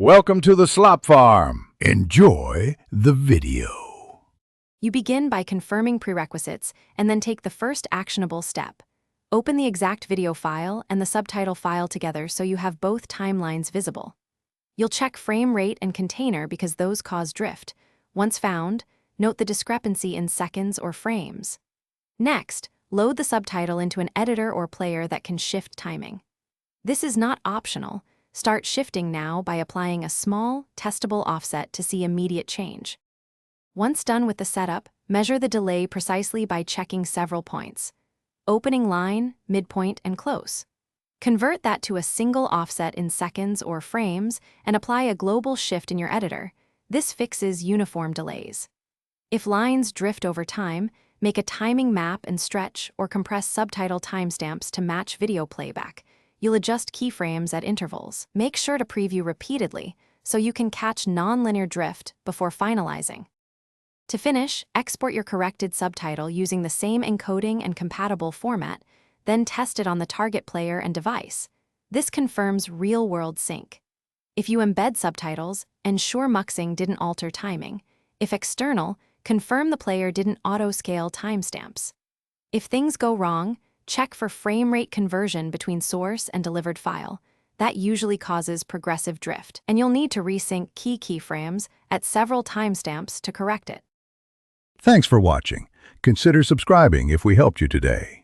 Welcome to the Slop Farm. Enjoy the video. You begin by confirming prerequisites and then take the first actionable step. Open the exact video file and the subtitle file together so you have both timelines visible. You'll check frame rate and container because those cause drift. Once found, note the discrepancy in seconds or frames. Next, load the subtitle into an editor or player that can shift timing. This is not optional. Start shifting now by applying a small, testable offset to see immediate change. Once done with the setup, measure the delay precisely by checking several points: opening line, midpoint, and close. Convert that to a single offset in seconds or frames and apply a global shift in your editor. This fixes uniform delays. If lines drift over time, make a timing map and stretch or compress subtitle timestamps to match video playback. You'll adjust keyframes at intervals. Make sure to preview repeatedly so you can catch nonlinear drift before finalizing. To finish, export your corrected subtitle using the same encoding and compatible format, then test it on the target player and device. This confirms real-world sync. If you embed subtitles, ensure muxing didn't alter timing. If external, confirm the player didn't auto-scale timestamps. If things go wrong, check for frame rate conversion between source and delivered file. That usually causes progressive drift, and you'll need to resync keyframes at several timestamps to correct it. Thanks for watching. Consider subscribing if we helped you today.